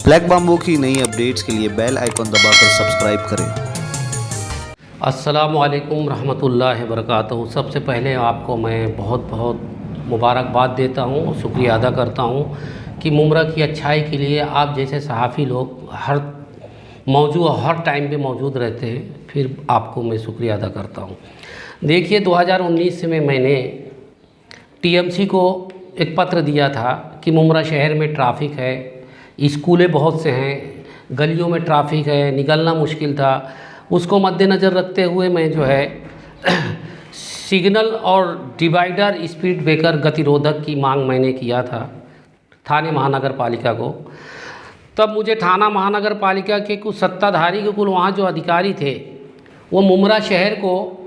Black bamboo की नई updates के लिए बेल आइकॉन दबाकर सब्सक्राइब करें। अस्सलामु अलैकुम रहमतुल्लाहि वबरकातुहू। सबसे पहले आपको मैं बहुत बहुत मुबारकबाद देता हूँ, शुक्रिया अदा करता हूँ कि मुमरा की अच्छाई के लिए आप जैसे सहाफ़ी लोग हर टाइम पे मौजूद रहते हैं, फिर आपको मैं शुक्रिया अदा करता हूँ। देखिए 2019 में मैंने टीएमसी को एक पत्र दिया था कि मुमरा शहर में ट्रैफिक है, स्कूलें बहुत से हैं, गलियों में ट्रैफिक है, निकलना मुश्किल था। उसको मद्देनज़र रखते हुए मैं जो है सिग्नल और डिवाइडर, स्पीड ब्रेकर, गतिरोधक की मांग मैंने किया था थाने महानगर पालिका को। तब मुझे थाना महानगर पालिका के कुछ सत्ताधारी के कुल वहाँ जो अधिकारी थे वो मुमरा शहर को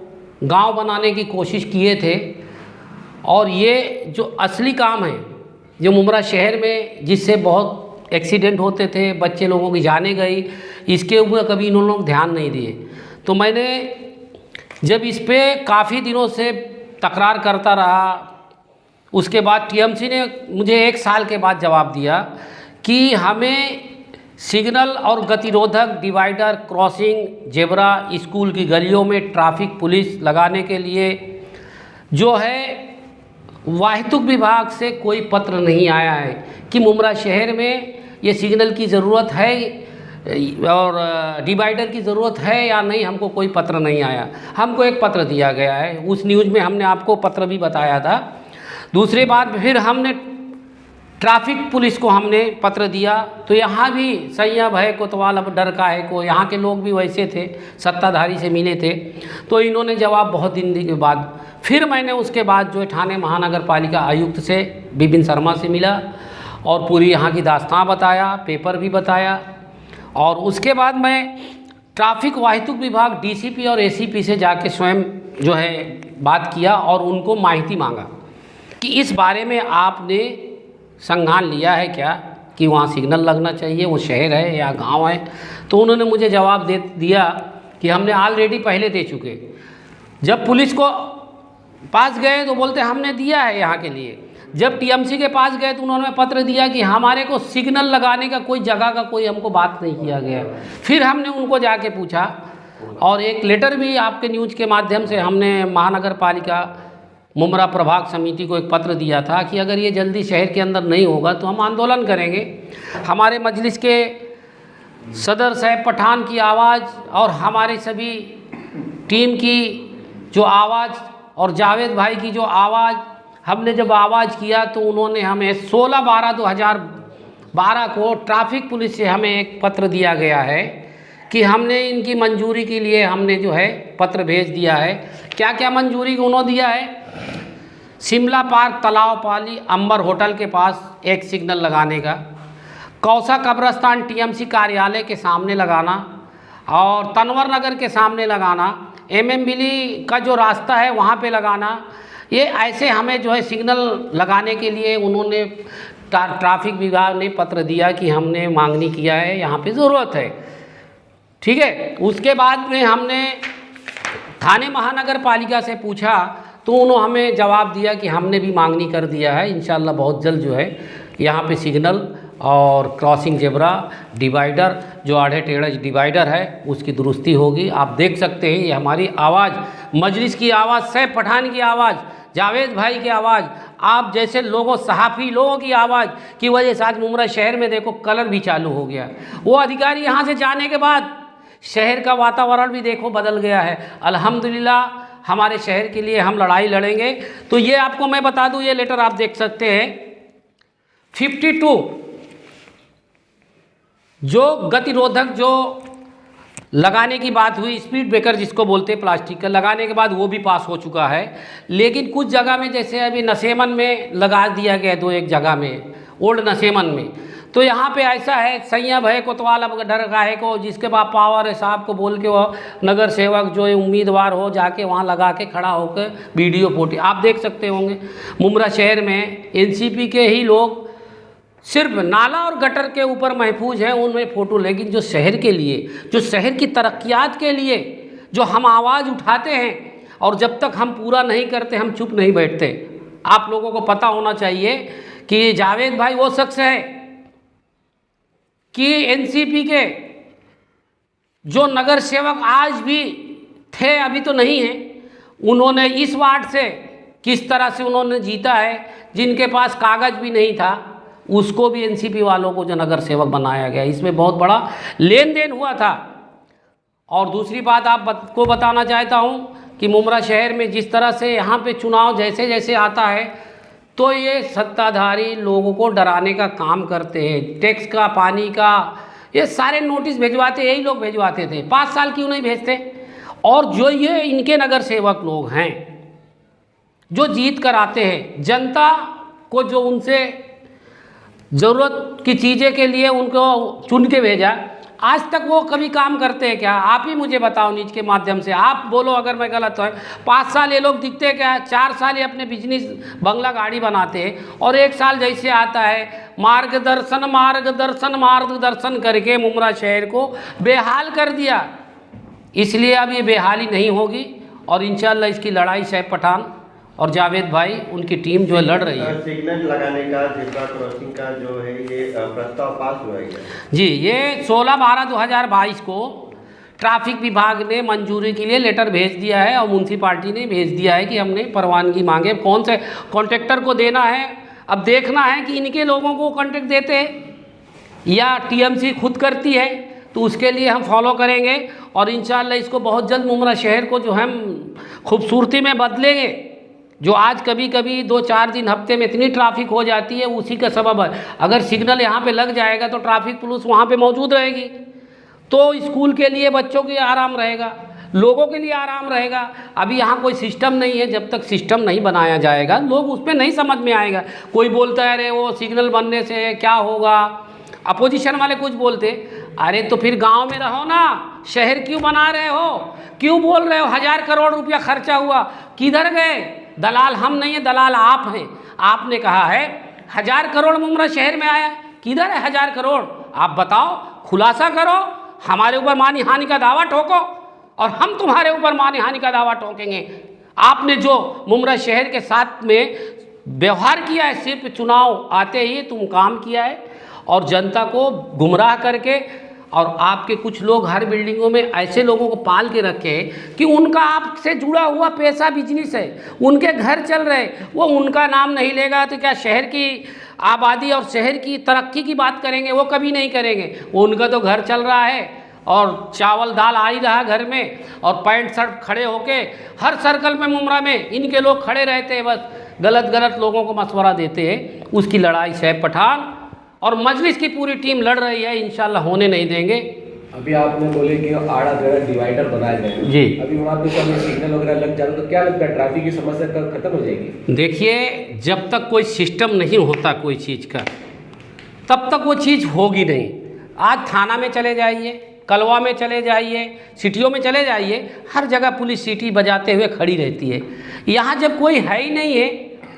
गांव बनाने की कोशिश किए थे। और ये जो असली काम है जो मुमरा शहर में जिससे बहुत एक्सीडेंट होते थे, बच्चे लोगों की जानें गई, इसके ऊपर कभी इन्होंने लोग ध्यान नहीं दिए। तो मैंने जब इस पे काफ़ी दिनों से तकरार करता रहा, उसके बाद टीएमसी ने मुझे 1 साल के बाद जवाब दिया कि हमें सिग्नल और गतिरोधक, डिवाइडर, क्रॉसिंग, जेब्रा, स्कूल की गलियों में ट्रैफिक पुलिस लगाने के लिए जो है वाहितुक विभाग से कोई पत्र नहीं आया है कि मुमरा शहर में ये सिग्नल की ज़रूरत है और डिवाइडर की ज़रूरत है या नहीं, हमको कोई पत्र नहीं आया। हमको एक पत्र दिया गया है, उस न्यूज़ में हमने आपको पत्र भी बताया था। दूसरी बात फिर हमने ट्रैफिक पुलिस को हमने पत्र दिया, तो यहाँ भी सैया भय कोतवाल अब डर का है को, यहाँ के लोग भी वैसे थे, सत्ताधारी से मिले थे, तो इन्होंने जवाब बहुत दिन के बाद फिर मैंने उसके बाद जो है थाने महानगर पालिका आयुक्त से विपिन शर्मा से मिला और पूरी यहाँ की दास्तां बताया, पेपर भी बताया। और उसके बाद मैं ट्रैफिक वाहितुक विभाग डीसीपी और एसीपी से जाके स्वयं जो है बात किया और उनको माहिती मांगा कि इस बारे में आपने संज्ञान लिया है क्या कि वहाँ सिग्नल लगना चाहिए, वो शहर है या गांव है। तो उन्होंने मुझे जवाब दे दिया कि हमने ऑलरेडी पहले दे चुके। जब पुलिस को पास गए तो बोलते हमने दिया है यहाँ के लिए। जब टीएमसी के पास गए तो उन्होंने पत्र दिया कि हमारे को सिग्नल लगाने का कोई जगह का कोई हमको बात नहीं किया गया। फिर हमने उनको जाके पूछा और एक लेटर भी आपके न्यूज़ के माध्यम से हमने महानगर पालिका मुमरा प्रभाग समिति को एक पत्र दिया था कि अगर ये जल्दी शहर के अंदर नहीं होगा तो हम आंदोलन करेंगे। हमारे मजलिस के सदर साहब पठान की आवाज़ और हमारे सभी टीम की जो आवाज़ और जावेद भाई की जो आवाज़, हमने जब आवाज़ किया तो उन्होंने हमें 16/12/2012 को ट्रैफिक पुलिस से हमें एक पत्र दिया गया है कि हमने इनकी मंजूरी के लिए हमने जो है पत्र भेज दिया है। क्या क्या मंजूरी उन्होंने दिया है? शिमला पार्क, तालाब पाली, अंबर होटल के पास एक सिग्नल लगाने का, कौसा कब्रस्तान टीएमसी कार्यालय के सामने लगाना और तनवर नगर के सामने लगाना, एमएमबिली का जो रास्ता है वहाँ पे लगाना। ये ऐसे हमें जो है सिग्नल लगाने के लिए उन्होंने ट्रैफिक विभाग ने पत्र दिया कि हमने मांगनी किया है, यहाँ पे ज़रूरत है। ठीक है, उसके बाद में हमने थाने महानगर पालिका से पूछा तो उन्होंने हमें जवाब दिया कि हमने भी मांगनी कर दिया है, इंशाल्लाह बहुत जल्द जो है यहाँ पे सिग्नल और क्रॉसिंग, जेब्रा, डिवाइडर, जो आधे टेढ़े डिवाइडर है उसकी दुरुस्ती होगी। आप देख सकते हैं ये हमारी आवाज़, मजलिस की आवाज़, सैफ पठान की आवाज़, जावेद भाई की आवाज़, आप जैसे लोगों, सहाफ़ी लोगों की आवाज़ की वजह से आज मुमरा शहर में देखो कलर भी चालू हो गया। वो अधिकारी यहाँ से जाने के बाद शहर का वातावरण भी देखो बदल गया है। अल्हम्दुलिल्लाह हमारे शहर के लिए हम लड़ाई लड़ेंगे। तो ये आपको मैं बता दूं, ये लेटर आप देख सकते हैं 52 जो गतिरोधक जो लगाने की बात हुई, स्पीड ब्रेकर जिसको बोलते हैं प्लास्टिक का, लगाने के बाद वो भी पास हो चुका है। लेकिन कुछ जगह में जैसे अभी नसेमन में लगा दिया गया, 2-1 जगह में, ओल्ड नसेमन में, तो यहाँ पे ऐसा है सैया भय कोतवाल अब डर काहे को, जिसके बाद पावर है साहब को बोल के वो नगर सेवक जो है उम्मीदवार हो जाके वहाँ लगा के खड़ा होकर वीडियो फोटो आप देख सकते होंगे। मुमरा शहर में एनसीपी के ही लोग सिर्फ नाला और गटर के ऊपर महफूज हैं उनमें फ़ोटो, लेकिन जो शहर के लिए, जो शहर की तरक्यात के लिए जो हम आवाज़ उठाते हैं और जब तक हम पूरा नहीं करते हम चुप नहीं बैठते। आप लोगों को पता होना चाहिए कि जावेद भाई वो शख्स है कि एनसीपी के जो नगर सेवक आज भी थे, अभी तो नहीं है, उन्होंने इस वार्ड से किस तरह से उन्होंने जीता है, जिनके पास कागज भी नहीं था उसको भी एनसीपी वालों को जो नगर सेवक बनाया गया, इसमें बहुत बड़ा लेन देन हुआ था। और दूसरी बात आपको बताना चाहता हूँ कि मुमरा शहर में जिस तरह से यहाँ पे चुनाव जैसे जैसे आता है तो ये सत्ताधारी लोगों को डराने का काम करते हैं। टैक्स का, पानी का, ये सारे नोटिस भिजवाते, यही लोग भिजवाते थे, 5 साल क्यों नहीं भेजते। और जो ये इनके नगर सेवक लोग हैं जो जीत कर आते हैं, जनता को जो उनसे ज़रूरत की चीज़ें के लिए उनको चुन के भेजा, आज तक वो कभी काम करते हैं क्या? आप ही मुझे बताओ न्यूज़ के माध्यम से, आप बोलो अगर मैं गलत है। 5 साल ये लोग दिखते क्या है, 4 साल ये अपने बिजनेस बंगला गाड़ी बनाते हैं और 1 साल जैसे आता है मार्गदर्शन मार्गदर्शन मार्गदर्शन करके मुमरा शहर को बेहाल कर दिया। इसलिए अब ये बेहाली नहीं होगी और इंशाल्लाह इसकी लड़ाई सैफ पठान और जावेद भाई उनकी टीम जो है लड़ रही है। सिग्नल लगाने का, ज़ेब्रा क्रॉसिंग का जो है ये प्रस्ताव पास हुआ है जी, ये 16/12/2022 को ट्रैफिक विभाग ने मंजूरी के लिए लेटर भेज दिया है और म्यूनसिपाल्टी ने भेज दिया है कि हमने परवानगी मांगे, कौन से कॉन्ट्रैक्टर को देना है। अब देखना है कि इनके लोगों को कॉन्ट्रैक्ट देते हैं या टीएमसी खुद करती है, तो उसके लिए हम फॉलो करेंगे और इंशाल्लाह इसको बहुत जल्द मुमरा शहर को जो हम खूबसूरती में बदलेंगे। जो आज कभी कभी 2-4 दिन हफ्ते में इतनी ट्रैफिक हो जाती है, उसी का सबब है। अगर सिग्नल यहाँ पे लग जाएगा तो ट्रैफिक पुलिस वहाँ पे मौजूद रहेगी, तो स्कूल के लिए बच्चों के आराम रहेगा, लोगों के लिए आराम रहेगा। अभी यहाँ कोई सिस्टम नहीं है, जब तक सिस्टम नहीं बनाया जाएगा लोग उस पर नहीं समझ में आएगा। कोई बोलता है अरे वो सिग्नल बनने से क्या होगा, अपोजिशन वाले कुछ बोलते, अरे तो फिर गांव में रहो ना, शहर क्यों बना रहे हो, क्यों बोल रहे हो 1000 करोड़ रुपया खर्चा हुआ, किधर गए? दलाल हम नहीं है, दलाल आप हैं। आपने कहा है 1000 करोड़ मुमरा शहर में आया, किधर है 1000 करोड़? आप बताओ, खुलासा करो, हमारे ऊपर मानी हानि का दावा ठोको और हम तुम्हारे ऊपर मानी हानि का दावा ठोकेंगे। आपने जो मुमरा शहर के साथ में व्यवहार किया है, सिर्फ चुनाव आते ही तुम काम किया है और जनता को गुमराह करके, और आपके कुछ लोग हर बिल्डिंगों में ऐसे लोगों को पाल के रखे कि उनका आपसे जुड़ा हुआ पैसा बिजनेस है, उनके घर चल रहे, वो उनका नाम नहीं लेगा तो क्या शहर की आबादी और शहर की तरक्की की बात करेंगे? वो कभी नहीं करेंगे। वो उनका तो घर चल रहा है और चावल दाल आ ही रहा घर में, और पैंट शर्ट खड़े होके हर सर्कल में मुमरा में इनके लोग खड़े रहते हैं, बस गलत गलत लोगों को मशवरा देते हैं। उसकी लड़ाई सैफ पठान और मजलिस की पूरी टीम लड़ रही है, इंशाल्लाह होने नहीं देंगे। अभी आपने बोले कि आड़ा गड़ा डिवाइडर बनाए गए जी, अभी वहाँ पे कभी सिग्नल वगैरह लग जाए तो क्या लगता है ट्रैफिक की समस्या कब खत्म हो जाएगी? देखिए, जब तक कोई सिस्टम नहीं होता कोई चीज़ का, तब तक वो चीज़ होगी नहीं। आज थाना में चले जाइए, कलवा में चले जाइए, सिटियों में चले जाइए, हर जगह पुलिस सीटी बजाते हुए खड़ी रहती है। यहाँ जब कोई है ही नहीं है,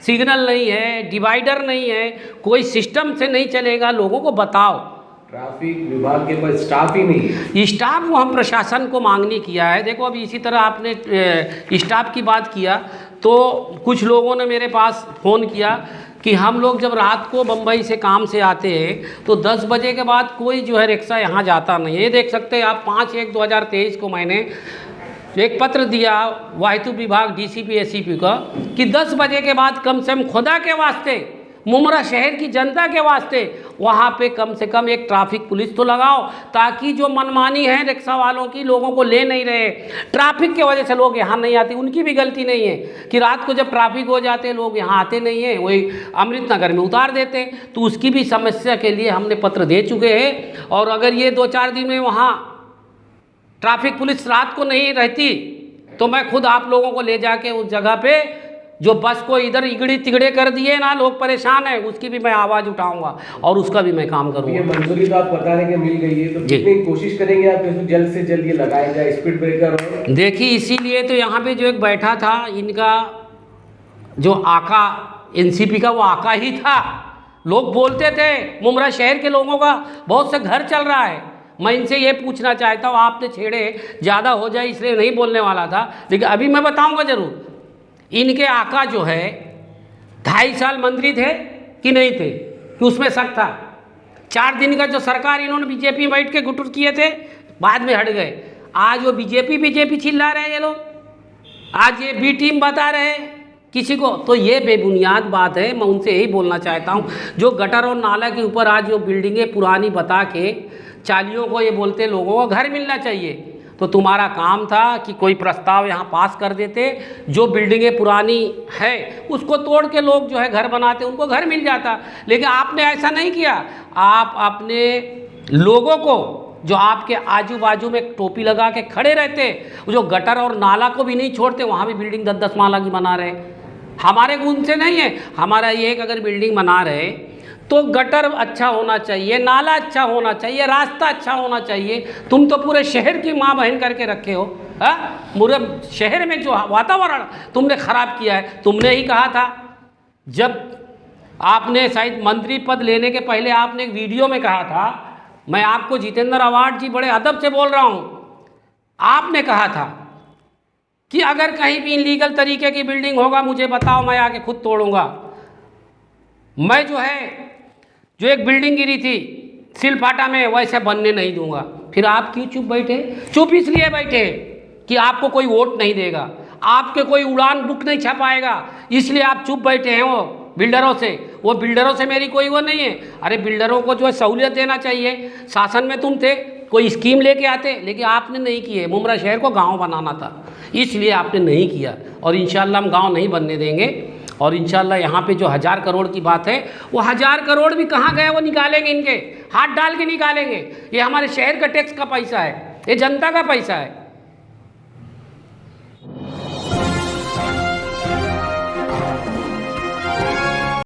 सिग्नल नहीं है, डिवाइडर नहीं है, कोई सिस्टम से नहीं चलेगा, लोगों को बताओ। ट्रैफिक विभाग के पास स्टाफ ही नहीं है। स्टाफ वो हम प्रशासन को मांगनी किया है। देखो, अभी इसी तरह आपने स्टाफ की बात किया तो कुछ लोगों ने मेरे पास फ़ोन किया कि हम लोग जब रात को बम्बई से काम से आते हैं तो 10 बजे के बाद कोई जो है रिक्शा यहाँ जाता नहीं है। ये देख सकते हैं आप, 5/1/2023 को मैंने एक पत्र दिया वाहितु विभाग डीसीपी एसीपी का कि 10 बजे के बाद कम से कम खुदा के वास्ते, मुमरा शहर की जनता के वास्ते वहाँ पे कम से कम एक ट्रैफिक पुलिस तो लगाओ, ताकि जो मनमानी है रिक्शा वालों की, लोगों को ले नहीं रहे, ट्रैफिक की वजह से लोग यहाँ नहीं आते। उनकी भी गलती नहीं है कि रात को जब ट्रैफिक हो जाते लोग यहाँ आते नहीं हैं, वही अमृत नगर में उतार देते। तो उसकी भी समस्या के लिए हमने पत्र दे चुके हैं। और अगर ये 2-4 दिन में वहाँ ट्रैफिक पुलिस रात को नहीं रहती तो मैं खुद आप लोगों को ले जाके उस जगह पे जो बस को इधर इगड़ी तिगड़े कर दिए ना, लोग परेशान हैं, उसकी भी मैं आवाज़ उठाऊंगा और उसका भी मैं काम करूंगा। ये मंजूरी तो आप बता रहे हैं कि मिल गई है, तो कितनी कोशिश करेंगे आप इसको जल्द से जल्द ये लगाया जाए, स्पीड ब्रेकर हो? देखिए, इसीलिए तो यहाँ पे जो एक बैठा था, इनका जो आका एनसीपी का वो आका ही था। लोग बोलते थे मुमरा शहर के लोगों का बहुत से घर चल रहा है। मैं इनसे ये पूछना चाहता हूँ, आपने छेड़े ज़्यादा हो जाए इसलिए नहीं बोलने वाला था, लेकिन अभी मैं बताऊँगा ज़रूर। इनके आका जो है 2.5 साल मंत्री थे कि नहीं थे, कि उसमें शक था? 4 दिन का जो सरकार इन्होंने बीजेपी में बैठ के गुटुर किए थे, बाद में हट गए। आज वो बीजेपी चिल्ला रहे हैं ये लोग, आज ये बी टीम बता रहे हैं किसी को। तो ये बेबुनियाद बात है। मैं उनसे यही बोलना चाहता हूँ, जो गटर और नाला के ऊपर आज जो बिल्डिंगें पुरानी बता के चालियों को ये बोलते लोगों को घर मिलना चाहिए, तो तुम्हारा काम था कि कोई प्रस्ताव यहाँ पास कर देते, जो बिल्डिंगें पुरानी है उसको तोड़ के लोग जो है घर बनाते, उनको घर मिल जाता। लेकिन आपने ऐसा नहीं किया। आप अपने लोगों को जो आपके आजू बाजू में टोपी लगा के खड़े रहते, जो गटर और नाला को भी नहीं छोड़ते, वहाँ भी बिल्डिंग 10-10 माला की बना रहे। हमारे गुण से नहीं है, हमारा ये है कि अगर बिल्डिंग बना रहे तो गटर अच्छा होना चाहिए, नाला अच्छा होना चाहिए, रास्ता अच्छा होना चाहिए। तुम तो पूरे शहर की माँ बहन करके रखे हो। पूरे शहर में जो वातावरण तुमने ख़राब किया है। तुमने ही कहा था, जब आपने शायद मंत्री पद लेने के पहले आपने एक वीडियो में कहा था, मैं आपको जितेंद्र अवार्ड जी बड़े अदब से बोल रहा हूँ, आपने कहा था कि अगर कहीं भी इनलीगल तरीके की बिल्डिंग होगा मुझे बताओ, मैं आके खुद तोड़ूंगा। मैं जो एक बिल्डिंग गिरी थी सिलफाटा में, वैसे बनने नहीं दूंगा। फिर आप क्यों चुप बैठे? चुप इसलिए बैठे कि आपको कोई वोट नहीं देगा, आपके कोई उड़ान बुक नहीं छपाएगा, इसलिए आप चुप बैठे हैं। वो बिल्डरों से मेरी कोई वो नहीं है। अरे बिल्डरों को जो है सहूलियत देना चाहिए। शासन में तुम थे, कोई स्कीम लेके आते, लेकिन आपने नहीं किए। मुमरा शहर को गांव बनाना था, इसलिए आपने नहीं किया। और इंशाल्लाह हम गांव नहीं बनने देंगे। और इंशाल्लाह यहाँ पे जो 1000 करोड़ की बात है, वो 1000 करोड़ भी कहाँ गए वो निकालेंगे, इनके हाथ डाल के निकालेंगे। ये हमारे शहर का टैक्स का पैसा है, ये जनता का पैसा है।